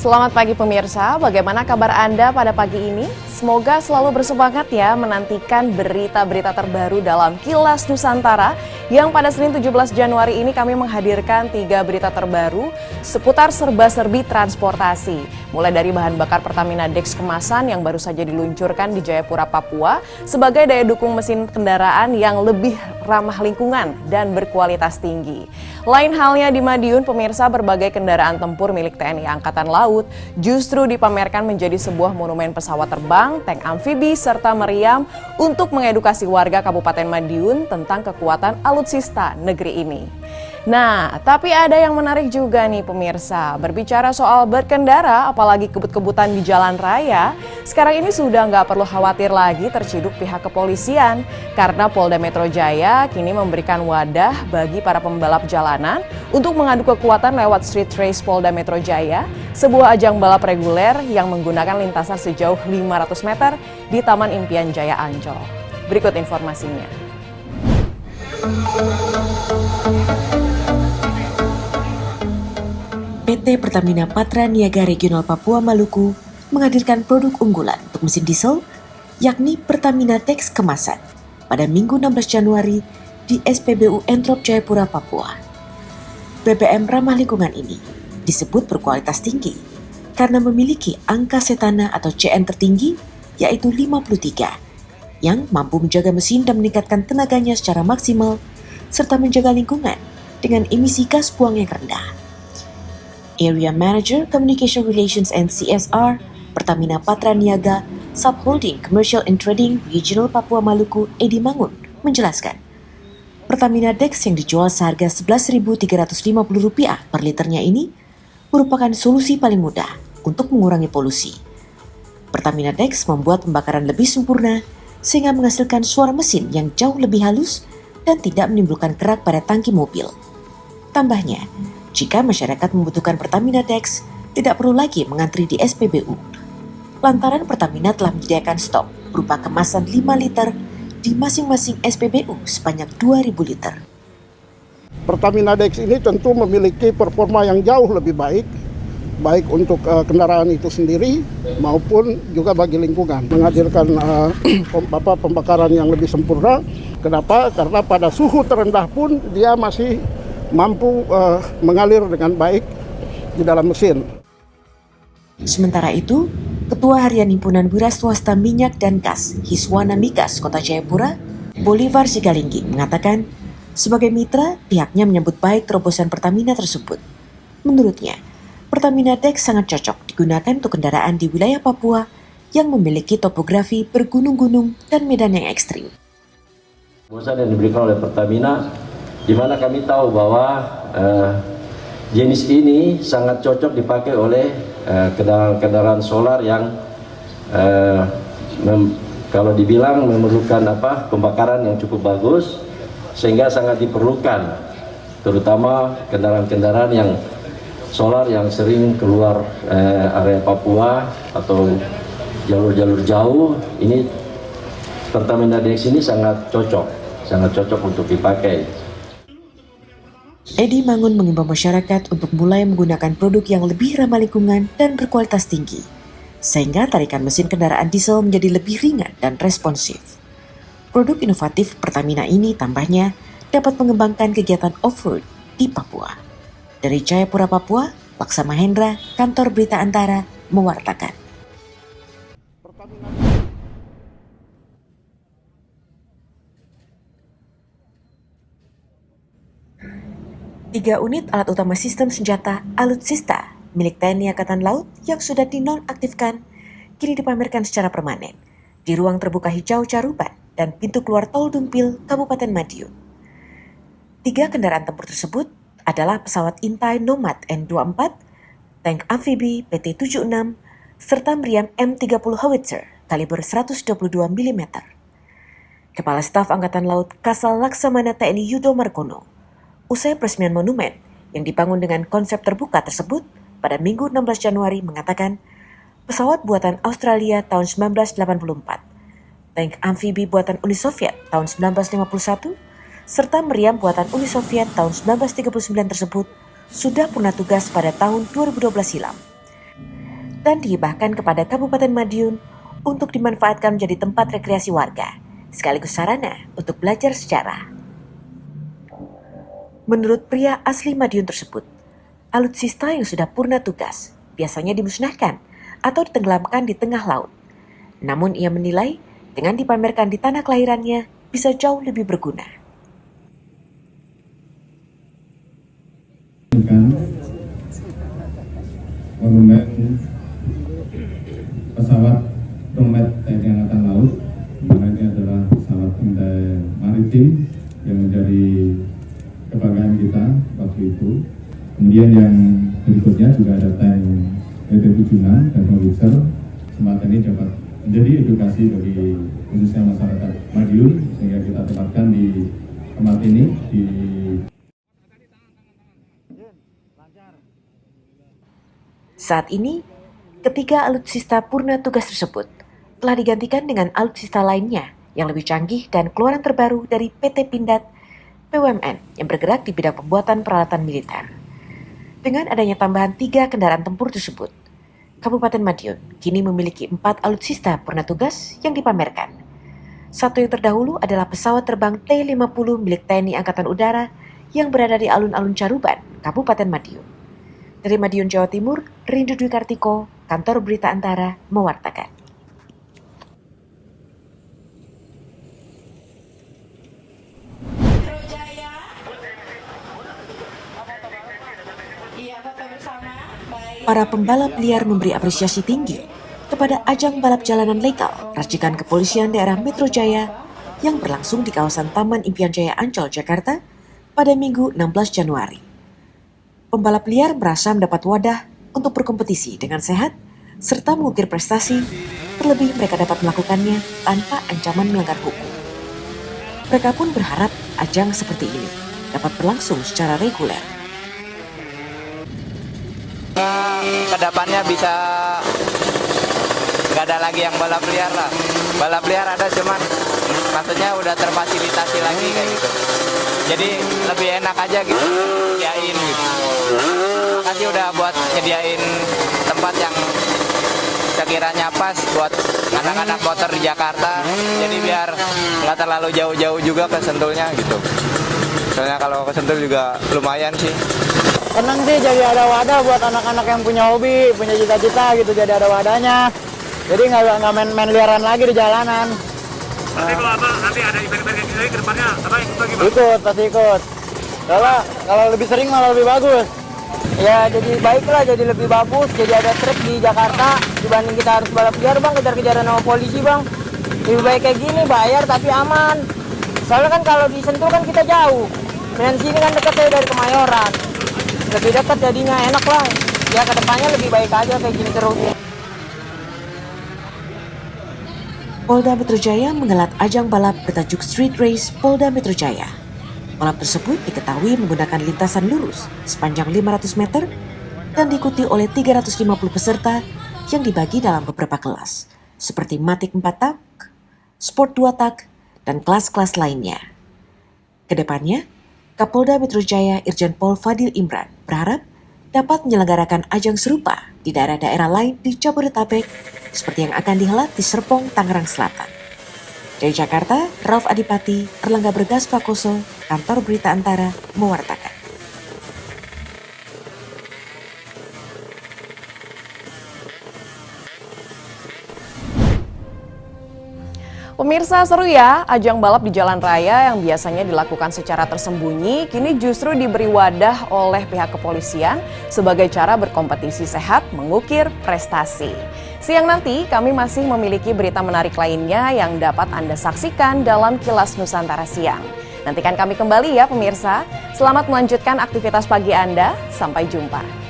Selamat pagi pemirsa, bagaimana kabar Anda pada pagi ini? Semoga selalu bersemangat ya menantikan berita-berita terbaru dalam Kilas Nusantara yang pada Senin 17 Januari ini kami menghadirkan 3 berita terbaru seputar serba-serbi transportasi. Mulai dari bahan bakar Pertamina Dex kemasan yang baru saja diluncurkan di Jayapura, Papua sebagai daya dukung mesin kendaraan yang lebih ramah lingkungan dan berkualitas tinggi. Lain halnya di Madiun, pemirsa, berbagai kendaraan tempur milik TNI Angkatan Laut justru dipamerkan menjadi sebuah monumen pesawat terbang, tank amfibi, serta meriam untuk mengedukasi warga Kabupaten Madiun tentang kekuatan alutsista negeri ini. Nah, tapi ada yang menarik juga nih pemirsa. Berbicara soal berkendara, apalagi kebut-kebutan di jalan raya, sekarang ini sudah nggak perlu khawatir lagi terciduk pihak kepolisian. Karena Polda Metro Jaya kini memberikan wadah bagi para pembalap jalanan untuk mengadu kekuatan lewat Street Race Polda Metro Jaya, sebuah ajang balap reguler yang menggunakan lintasan sejauh 500 meter di Taman Impian Jaya Ancol. Berikut informasinya. PT Pertamina Patraniaga Regional Papua Maluku menghadirkan produk unggulan untuk mesin diesel, yakni Pertamina Dex kemasan, pada Minggu 16 Januari di SPBU Entrop Jayapura, Papua. BBM ramah lingkungan ini disebut berkualitas tinggi karena memiliki angka setana atau CN tertinggi, yaitu 53, yang mampu menjaga mesin dan meningkatkan tenaganya secara maksimal, serta menjaga lingkungan dengan emisi gas buang yang rendah. Area Manager Communication Relations and CSR Pertamina Patraniaga Subholding Commercial and Trading Regional Papua Maluku Edi Mangun menjelaskan, Pertamina Dex yang dijual seharga Rp11.350 per liternya ini merupakan solusi paling mudah untuk mengurangi polusi. Pertamina Dex membuat pembakaran lebih sempurna sehingga menghasilkan suara mesin yang jauh lebih halus dan tidak menimbulkan kerak pada tangki mobil. Tambahnya, jika masyarakat membutuhkan Pertamina Dex, tidak perlu lagi mengantri di SPBU. Lantaran Pertamina telah menyediakan stok berupa kemasan 5 liter di masing-masing SPBU sebanyak 2.000 liter. Pertamina Dex ini tentu memiliki performa yang jauh lebih baik untuk kendaraan itu sendiri maupun juga bagi lingkungan. Menghadirkan pembakaran yang lebih sempurna. Kenapa? Karena pada suhu terendah pun dia masih mampu mengalir dengan baik di dalam mesin. Sementara itu, Ketua Harian Himpunan Wira Swasta Minyak dan Gas Hiswana Migas Kota Jayapura, Bolivar Sigalinggi, mengatakan sebagai mitra pihaknya menyambut baik terobosan Pertamina tersebut. Menurutnya, Pertamina Dex sangat cocok digunakan untuk kendaraan di wilayah Papua yang memiliki topografi bergunung-gunung dan medan yang ekstrim. Terobosan yang diberikan oleh Pertamina, di mana kami tahu bahwa jenis ini sangat cocok dipakai oleh kendaraan-kendaraan solar yang kalau dibilang memerlukan pembakaran yang cukup bagus, sehingga sangat diperlukan terutama kendaraan-kendaraan yang solar yang sering keluar area Papua atau jalur-jalur jauh. Ini Pertamina Dex ini sangat cocok untuk dipakai. Edi Mangun mengimbau masyarakat untuk mulai menggunakan produk yang lebih ramah lingkungan dan berkualitas tinggi, sehingga tarikan mesin kendaraan diesel menjadi lebih ringan dan responsif. Produk inovatif Pertamina ini tambahnya dapat mengembangkan kegiatan off-road di Papua. Dari Jayapura, Papua, Laksa Mahendra, Kantor Berita Antara, mewartakan. 3 unit alat utama sistem senjata alutsista milik TNI Angkatan Laut yang sudah dinonaktifkan kini dipamerkan secara permanen di ruang terbuka hijau Caruban dan pintu keluar Tol Dumpil, Kabupaten Madiun. 3 kendaraan tempur tersebut adalah pesawat intai Nomad N24, tank amfibi PT-76, serta meriam M30 Howitzer kaliber 122 mm. Kepala Staf Angkatan Laut Kasal Laksamana TNI Yudo Margono, usai peresmian monumen yang dibangun dengan konsep terbuka tersebut pada Minggu 16 Januari mengatakan pesawat buatan Australia tahun 1984, tank amfibi buatan Uni Soviet tahun 1951, serta meriam buatan Uni Soviet tahun 1939 tersebut sudah purna tugas pada tahun 2012 silam. dan dihibahkan kepada Kabupaten Madiun untuk dimanfaatkan menjadi tempat rekreasi warga, sekaligus sarana untuk belajar sejarah. Menurut pria asli Madiun tersebut, alutsista yang sudah purna tugas biasanya dimusnahkan atau ditenggelamkan di tengah laut. Namun ia menilai dengan dipamerkan di tanah kelahirannya bisa jauh lebih berguna. Monumen pesawat Domet TNI Angkatan Laut, dimana ini adalah pesawat intai maritim yang menjadi kebanggaan kita waktu itu. Kemudian yang berikutnya juga ada tank PT-76 dan Howitzer. Semacam ini dapat menjadi edukasi bagi khususnya masyarakat Madiun, sehingga kita tempatkan di tempat ini di Saat ini, ketiga alutsista purna tugas tersebut telah digantikan dengan alutsista lainnya yang lebih canggih dan keluaran terbaru dari PT Pindad BUMN yang bergerak di bidang pembuatan peralatan militer. Dengan adanya tambahan 3 kendaraan tempur tersebut, Kabupaten Madiun kini memiliki 4 alutsista purna tugas yang dipamerkan. Satu yang terdahulu adalah pesawat terbang T-50 milik TNI Angkatan Udara yang berada di alun-alun Caruban, Kabupaten Madiun. Dari Madiun, Jawa Timur, Rindu Dwi Kartiko, Kantor Berita Antara, mewartakan. Para pembalap liar memberi apresiasi tinggi kepada ajang balap jalanan legal racikan kepolisian daerah Metro Jaya yang berlangsung di kawasan Taman Impian Jaya Ancol, Jakarta pada Minggu 16 Januari. Pembalap liar merasa mendapat wadah untuk berkompetisi dengan sehat serta mengukir prestasi, terlebih mereka dapat melakukannya tanpa ancaman melanggar hukum. Mereka pun berharap ajang seperti ini dapat berlangsung secara reguler. Kedepannya bisa nggak ada lagi yang balap liar lah. Balap liar ada cuman maksudnya udah terfasilitasi lagi kayak gitu. Jadi lebih enak aja gitu, nyediain gitu. Makasih udah buat nyediain tempat yang sekiranya pas buat anak-anak motor di Jakarta. Jadi biar nggak terlalu jauh-jauh juga ke Sentulnya gitu. Soalnya kalau ke Sentul juga lumayan sih. Senang sih jadi ada wadah buat anak-anak yang punya hobi, punya cita-cita gitu, jadi ada wadahnya. Jadi nggak main liaran lagi di jalanan. Nanti kalau apa nanti ada event-event kayak gini ke depannya apa ikut lagi Pak? Ikut, pasti ikut. Kalau lebih sering malah lebih bagus. Ya jadi baik lah, jadi lebih bagus, jadi ada trip di Jakarta dibanding kita harus balap liar bang, kejar-kejaran sama polisi bang. Lebih baik kayak gini, bayar tapi aman. Soalnya kan kalau di Sentul kan kita jauh. Dan sini kan dekat saya dari Kemayoran. Lebih dekat jadinya enak lah. Ya kedepannya lebih baik aja kayak gini terus. Polda Metro Jaya menggelar ajang balap bertajuk Street Race Polda Metro Jaya. Balap tersebut diketahui menggunakan lintasan lurus sepanjang 500 meter dan diikuti oleh 350 peserta yang dibagi dalam beberapa kelas, seperti Matic 4 tak, Sport 2 tak, dan kelas-kelas lainnya. Kedepannya, Kapolda Metro Jaya Irjen Pol Fadil Imran berharap dapat menyelenggarakan ajang serupa di daerah-daerah lain di Jabodetabek seperti yang akan dihelat di Serpong, Tangerang Selatan. Dari Jakarta, Rauf Adipati, Erlangga Bergas Pakoso, Kantor Berita Antara, mewartakan. Pemirsa, seru ya, ajang balap di jalan raya yang biasanya dilakukan secara tersembunyi kini justru diberi wadah oleh pihak kepolisian sebagai cara berkompetisi sehat mengukir prestasi. Siang nanti kami masih memiliki berita menarik lainnya yang dapat Anda saksikan dalam Kilas Nusantara Siang. Nantikan kami kembali ya pemirsa. Selamat melanjutkan aktivitas pagi Anda, sampai jumpa.